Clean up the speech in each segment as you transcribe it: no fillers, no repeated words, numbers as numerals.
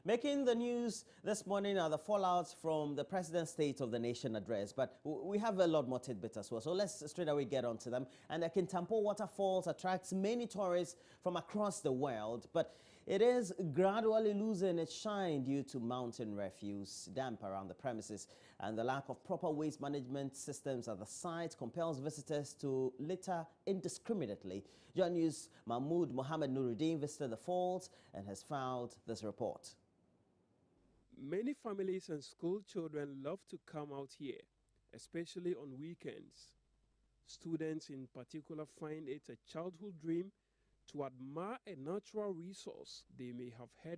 Making the news this morning are the fallouts from the President's State of the Nation address, but we have a lot more tidbits as well, so let's straight away get onto them. And the Kintampo Waterfalls attracts many tourists from across the world, but it is gradually losing its shine due to mountain refuse, damp around the premises, and the lack of proper waste management systems at the site compels visitors to litter indiscriminately. John News' Mahmoud Mohammed Nuruddin visited the falls and has filed this report. Many families and school children love to come out here, especially on weekends. Students in particular find it a childhood dream to admire a natural resource they may have heard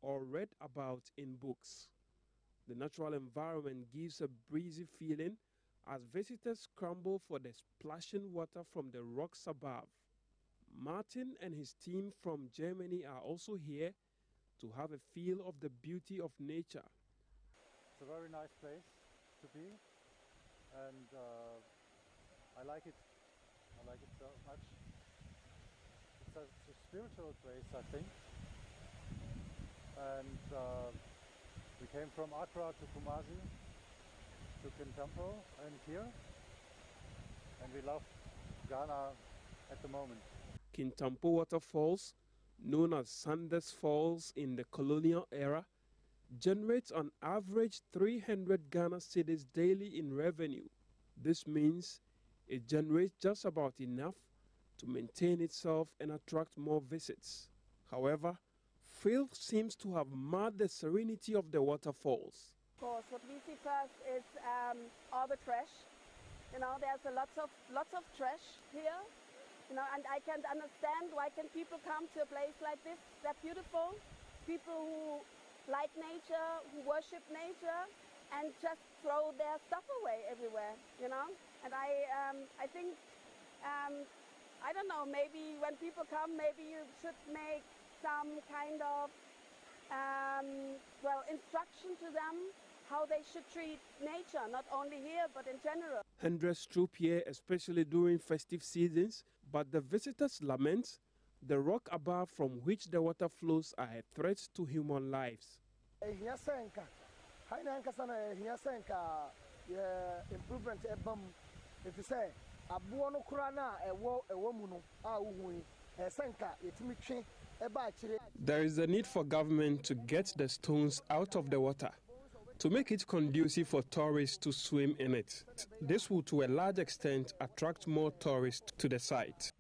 or read about in books. The natural environment gives a breezy feeling as visitors scramble for the splashing water from the rocks above. Martin and his team from Germany are also here to have a feel of the beauty of nature. It's a very nice place to be, and I like it. I like it so much. It's a spiritual place, I think. And we came from Accra to Kumasi, to Kintampo, and here. And we love Ghana at the moment. Kintampo Waterfalls, known as Sanders Falls in the colonial era, generates on average 300 Ghana cedis daily in revenue. This means it generates just about enough to maintain itself and attract more visits. However, filth seems to have marred the serenity of the waterfalls. Of course, what we see first is all the trash. You know, there's lots of trash here. You know, and I can't understand why can people come to a place like this. They're beautiful. People who like nature, who worship nature, and just throw their stuff away everywhere. You know, and I think I don't know. Maybe when people come, maybe you should make some kind of instruction to them how they should treat nature, not only here but in general. Hundreds troop here, especially during festive seasons, but the visitors lament the rock above from which the water flows are a threat to human lives. There is a need for government to get the stones out of the water to make it conducive for tourists to swim in it. This will, to a large extent, attract more tourists to the site.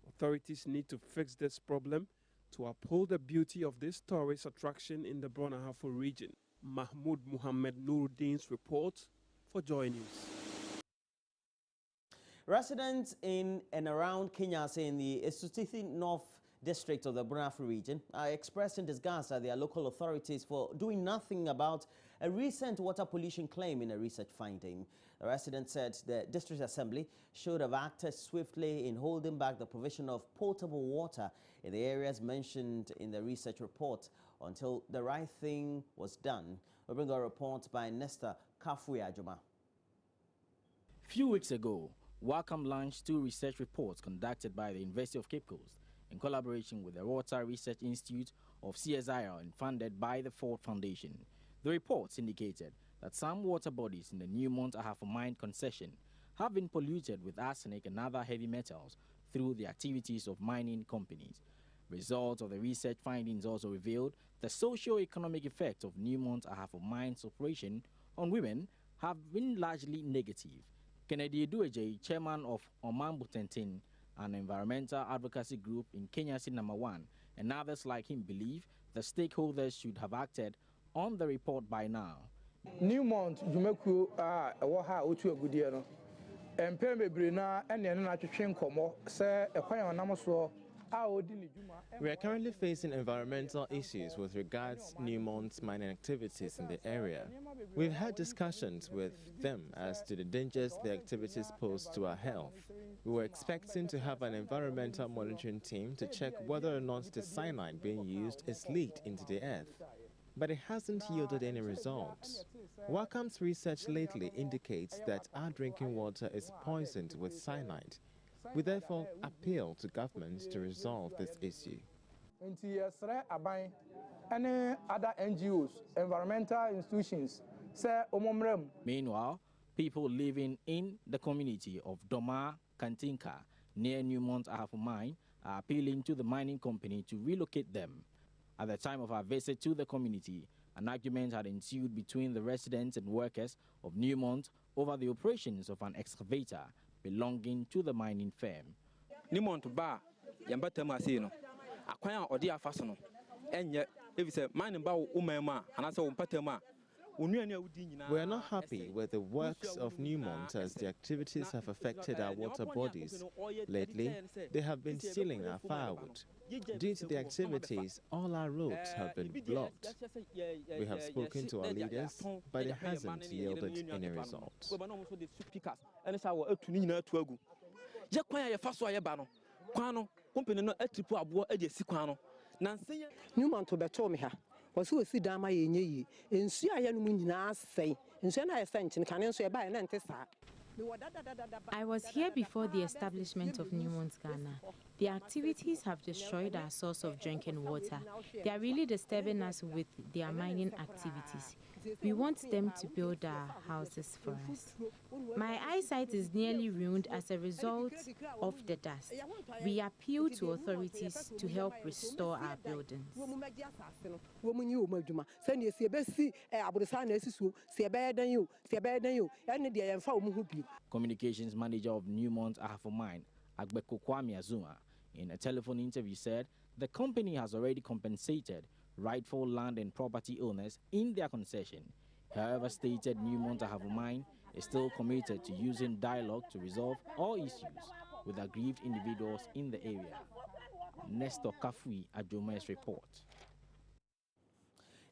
Authorities need to fix this problem to uphold the beauty of this tourist attraction in the Brong-Ahafo region. Mahmoud Mohammed Nuruddin's report for Joy News. Residents in and around Kenyasi in the Esutithi North District of the Brong-Ahafo region are expressing disgust at their local authorities for doing nothing about a recent water pollution claim in a research finding. The residents said the district assembly should have acted swiftly in holding back the provision of potable water in the areas mentioned in the research report until the right thing was done. We bring a report by Nesta Kafui-Ajuma. Few weeks ago, WACAM launched 2 research reports conducted by the University of Cape Coast in collaboration with the Water Research Institute of CSIR and funded by the Ford Foundation. The reports indicated that some water bodies in the New Mont-Ahafo mine concession have been polluted with arsenic and other heavy metals through the activities of mining companies. Results of the research findings also revealed the socio-economic effect of New Mont-Ahafo mine's operation on women have been largely negative. Kennedy Edueje, chairman of Omambu Tentin, an environmental advocacy group in Kenyasi No. 1, and others like him believe the stakeholders should have acted on the report by now. Newmont, Jumeku, Waha, Utu Gudiano, and Pembebrina, and the Natchin Como, Sir, a Quayan Namaso. We are currently facing environmental issues with regards to Newmont's mining activities in the area. We've had discussions with them as to the dangers the activities pose to our health. We were expecting to have an environmental monitoring team to check whether or not the cyanide being used is leaked into the earth, but it hasn't yielded any results. Wakam's research lately indicates that our drinking water is poisoned with cyanide. We therefore appeal to governments to resolve this issue. Any other NGOs, environmental institutions, say Meanwhile, people living in the community of Doma Kantinka near Newmont Ahafo Mine are appealing to the mining company to relocate them. At the time of our visit to the community, an argument had ensued between the residents and workers of Newmont over the operations of an excavator belonging to the mining firm. Newmont ba yamba temasino akwanya odi afaso no enye efise mining ba umema anase umpatema. We are not happy with the works of Newmont as the activities have affected our water bodies. Lately, they have been stealing our firewood. Due to the activities, all our roads have been blocked. We have spoken to our leaders, but it hasn't yielded any results. Was who sit down my ye, and see I am say, and send I sent in Canon so by an I was here before the establishment of Newmont Ghana. The activities have destroyed our source of drinking water. They are really disturbing us with their mining activities. We want them to build our houses for us. My eyesight is nearly ruined as a result of the dust. We appeal to authorities to help restore our buildings. Communications manager of Newmont Ahafo Mine, Agbeko Kwame Azuma, in a telephone interview said the company has already compensated rightful land and property owners in their concession. However, stated Newmont Ahafo Mine is still committed to using dialogue to resolve all issues with aggrieved individuals in the area. Nestor Kafui, Ajoma's report.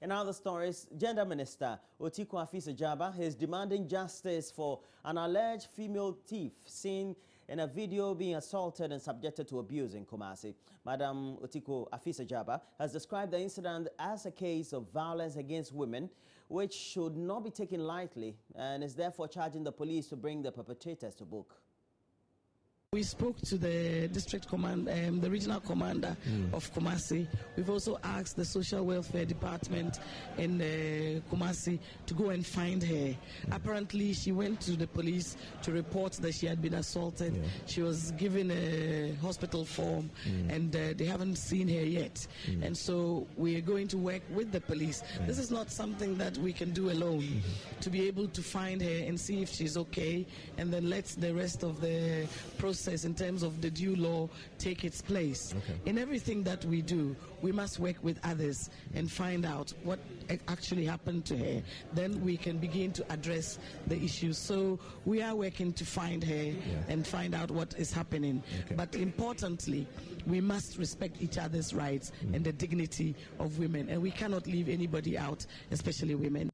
In other stories, Gender Minister Otiko Afisa-Jaba is demanding justice for an alleged female thief seen in a video being assaulted and subjected to abuse in Kumasi. Madam Otiko Afisa-Jaba has described the incident as a case of violence against women, which should not be taken lightly, and is therefore charging the police to bring the perpetrators to book. We spoke to the district command, the regional commander of Kumasi. We've also asked the social welfare department in Kumasi to go and find her. Apparently, she went to the police to report that she had been assaulted. She was given a hospital form, and they haven't seen her yet. And so we are going to work with the police. This is not something that we can do alone. To be able to find her and see if she's okay, and then let the rest of the process in terms of the due law take its place. In everything that we do, we must work with others and find out what actually happened to her. Then we can begin to address the issues. So we are working to find her and find out what is happening. But importantly, we must respect each other's rights and the dignity of women. And we cannot leave anybody out, especially women.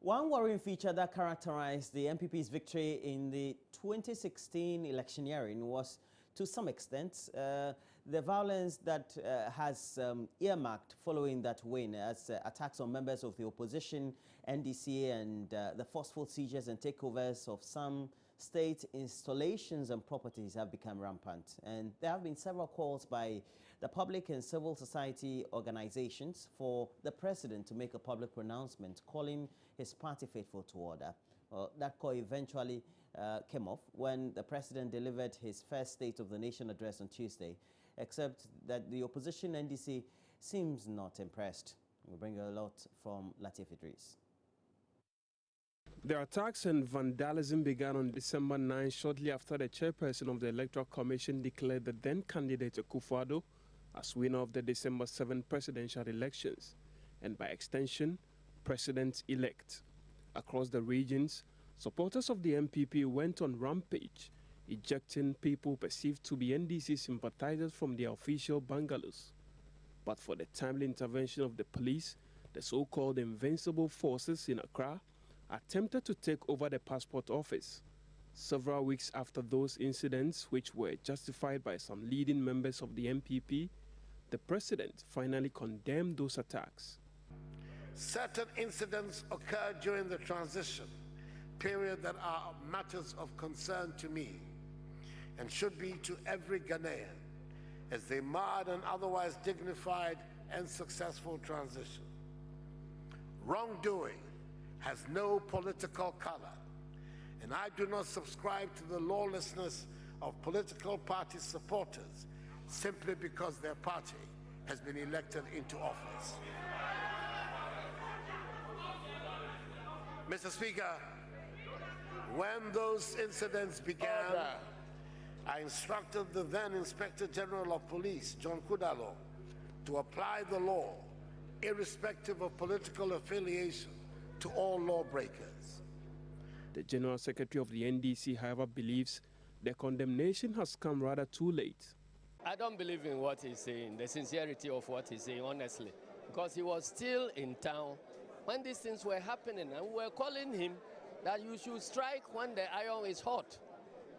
One worrying feature that characterized the MPP's victory in the 2016 electioneering was, to some extent, the violence that has earmarked following that win, as attacks on members of the opposition, NDC, and the forceful seizures and takeovers of some state installations and properties have become rampant. And there have been several calls by the public and civil society organizations for the president to make a public pronouncement calling his party faithful to order. That call eventually came off when the president delivered his first State of the Nation address on Tuesday, except that the opposition NDC seems not impressed. We'll bring a lot from Latif Idris. The attacks and vandalism began on December 9, shortly after the chairperson of the Electoral Commission declared the then candidate Akufo-Addo as winner of the December 7 presidential elections, and by extension, president-elect. Across the regions, supporters of the MPP went on rampage, ejecting people perceived to be NDC sympathizers from their official bungalows. But for the timely intervention of the police, the so-called invincible forces in Accra attempted to take over the passport office. Several weeks after those incidents, which were justified by some leading members of the MPP, the president finally condemned those attacks. Certain incidents occurred during the transition period that are matters of concern to me and should be to every Ghanaian, as they marred an otherwise dignified and successful transition. Wrongdoing has no political color, and I do not subscribe to the lawlessness of political party supporters simply because their party has been elected into office. Mr. Speaker, when those incidents began, I instructed the then Inspector General of Police, John Kudalo, to apply the law, irrespective of political affiliation, to all lawbreakers. The General Secretary of the NDC, however, believes the condemnation has come rather too late. I don't believe in what he's saying, the sincerity of what he's saying, honestly, because he was still in town when these things were happening, and we were calling him that you should strike when the iron is hot.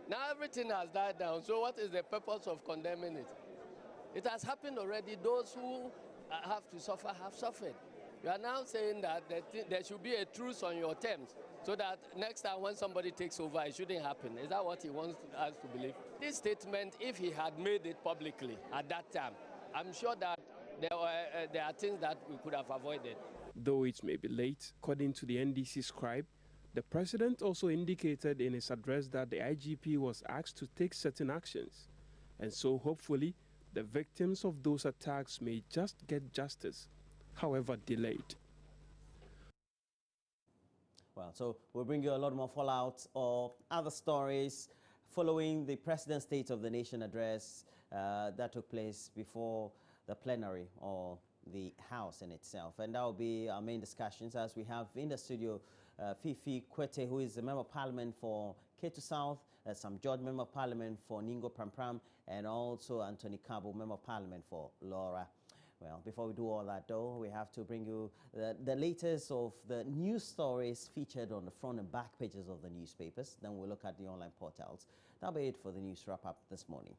Now everything has died down, so what is the purpose of condemning it? It has happened already. Those who have to suffer have suffered. You are now saying that there should be a truce on your terms, so that next time when somebody takes over, it shouldn't happen. Is that what he wants us to believe? This statement, if he had made it publicly at that time, I'm sure that there are things that we could have avoided. Though it may be late, according to the NDC scribe, the president also indicated in his address that the IGP was asked to take certain actions, and so hopefully the victims of those attacks may just get justice, however delayed. Well, so we'll bring you a lot more fallout or other stories following the President's State of the Nation address that took place before the plenary or the House in itself. And that will be our main discussions, as we have in the studio Fifi Kwete, who is a Member of Parliament for Ketu South, Sam George, Member of Parliament for Ningo Prampram, and also Anthony Cabo, Member of Parliament for Laura. Well, before we do all that, though, we have to bring you the latest of the news stories featured on the front and back pages of the newspapers. Then we'll look at the online portals. That'll be it for the news wrap-up this morning.